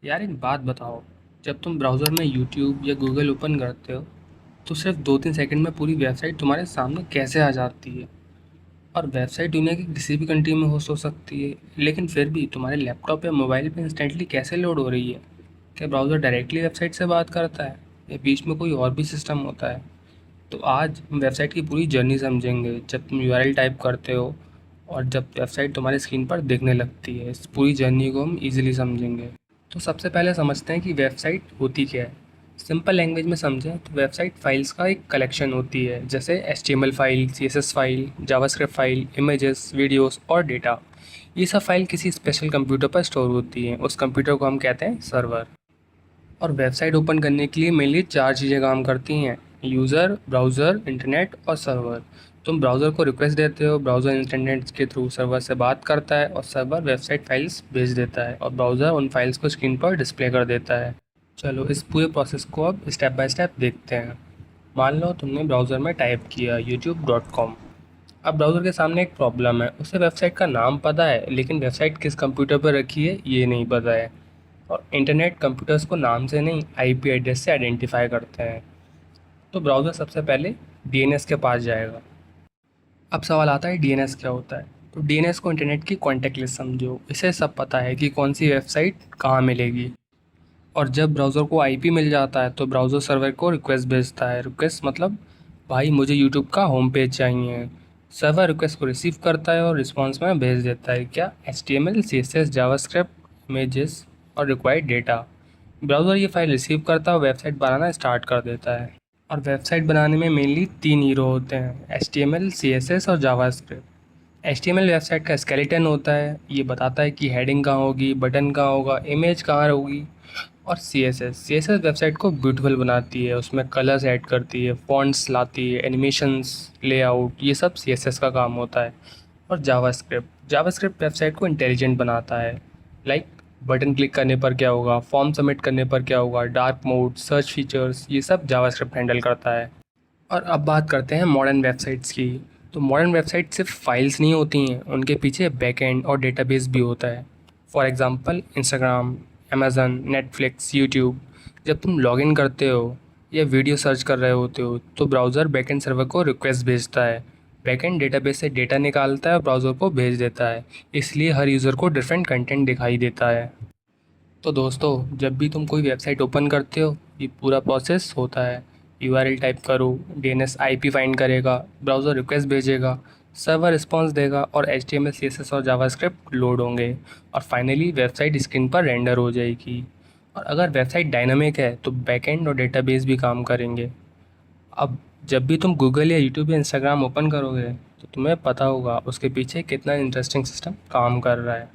यार एक बात बताओ। जब तुम ब्राउज़र में यूट्यूब या गूगल ओपन करते हो तो सिर्फ 2-3 सेकंड में पूरी वेबसाइट तुम्हारे सामने कैसे आ जाती है। और वेबसाइट दुनिया की किसी भी कंट्री में होस्ट हो सकती है, लेकिन फिर भी तुम्हारे लैपटॉप या मोबाइल पे इंस्टेंटली कैसे लोड हो रही है। क्या ब्राउज़र डायरेक्टली वेबसाइट से बात करता है या बीच में कोई और भी सिस्टम होता है। तो आज हम वेबसाइट की पूरी जर्नी समझेंगे, जब तुम यूआरएल टाइप करते हो और जब वेबसाइट तुम्हारी स्क्रीन पर दिखने लगती है। इस पूरी जर्नी को हम इजीली समझेंगे। तो सबसे पहले समझते हैं कि वेबसाइट होती क्या है। सिंपल लैंग्वेज में समझें तो वेबसाइट फाइल्स का एक कलेक्शन होती है, जैसे HTML file, CSS file, JavaScript file, images, videos और डेटा। ये सब फाइल किसी स्पेशल कंप्यूटर पर स्टोर होती हैं। उस कंप्यूटर को हम कहते हैं सर्वर। और वेबसाइट ओपन करने के लिए मेनली 4 चीज़ें काम करती हैं: यूज़र, ब्राउज़र, इंटरनेट और सर्वर। तुम ब्राउज़र को रिक्वेस्ट देते हो, ब्राउज़र इंटरनेट के थ्रू सर्वर से बात करता है और सर्वर वेबसाइट फाइल्स भेज देता है और ब्राउज़र उन फाइल्स को स्क्रीन पर डिस्प्ले कर देता है। चलो इस पूरे प्रोसेस को अब स्टेप बाय स्टेप देखते हैं। मान लो तुमने ब्राउज़र में टाइप किया youtube.com। अब ब्राउज़र के सामने एक प्रॉब्लम है, उसे वेबसाइट का नाम पता है लेकिन वेबसाइट किस कंप्यूटर पर रखी है ये नहीं पता है। और इंटरनेट कंप्यूटर्स को नाम से नहीं, आईपी एड्रेस से आइडेंटिफाई करते हैं। तो ब्राउज़र सबसे पहले डीएनएस के पास जाएगा। अब सवाल आता है डीएनएस क्या होता है। तो डीएनएस को इंटरनेट की कॉन्टैक्ट लिस्ट समझो। इसे सब पता है कि कौन सी वेबसाइट कहाँ मिलेगी। और जब ब्राउज़र को आईपी मिल जाता है तो ब्राउज़र सर्वर को रिक्वेस्ट भेजता है। रिक्वेस्ट मतलब भाई मुझे यूट्यूब का होम पेज चाहिए। सर्वर रिक्वेस्ट को रिसीव करता है और रिस्पॉन्स में भेज देता है क्या, एचटीएमएल, सीएसएस, जावास्क्रिप्ट, इमेजेस और रिक्वायर्ड डेटा। ब्राउज़र ये फाइल रिसीव करता है और वेबसाइट बनाना स्टार्ट कर देता है। और वेबसाइट बनाने में मेनली 3 हीरो होते हैं: एचटीएमएल, सीएसएस और जावास्क्रिप्ट। एचटीएमएल वेबसाइट का स्केलेटन होता है, ये बताता है कि हेडिंग कहाँ होगी, बटन कहाँ होगा, इमेज कहाँ होगी। और सीएसएस वेबसाइट को ब्यूटीफुल बनाती है, उसमें कलर्स ऐड करती है, फॉन्ट्स लाती है, एनिमेशंस, लेआउट, ये सब सीएसएस का काम होता है। और जावास्क्रिप्ट वेबसाइट को इंटेलिजेंट बनाता है। लाइक बटन क्लिक करने पर क्या होगा, फॉर्म सबमिट करने पर क्या होगा, डार्क मोड, सर्च फीचर्स, ये सब जावास्क्रिप्ट हैंडल करता है। और अब बात करते हैं मॉडर्न वेबसाइट्स की। तो मॉडर्न वेबसाइट सिर्फ फाइल्स नहीं होती हैं, उनके पीछे बैकएंड और डेटाबेस भी होता है। For example Instagram, Amazon, Netflix, YouTube. जब तुम लॉगिन करते हो या वीडियो सर्च कर रहे होते हो तो ब्राउज़र बैकएंड सर्वर को रिक्वेस्ट भेजता है। बैकएंड डेटाबेस से डेटा निकालता है और ब्राउज़र को भेज देता है। इसलिए हर यूज़र को डिफरेंट कंटेंट दिखाई देता है। तो दोस्तों, जब भी तुम कोई वेबसाइट ओपन करते हो ये पूरा प्रोसेस होता है। यूआरएल टाइप करो, डीएनएस आईपी फाइंड करेगा, ब्राउज़र रिक्वेस्ट भेजेगा, सर्वर रिस्पॉन्स देगा और एचटीएमएल, सीएसएस और जावास्क्रिप्ट लोड होंगे। और फाइनली वेबसाइट स्क्रीन पर रेंडर हो जाएगी। और अगर वेबसाइट डायनामिक है तो बैकएंड और डेटाबेस भी काम करेंगे। अब जब भी तुम गूगल या यूट्यूब या इंस्टाग्राम ओपन करोगे तो तुम्हें पता होगा उसके पीछे कितना इंटरेस्टिंग सिस्टम काम कर रहा है।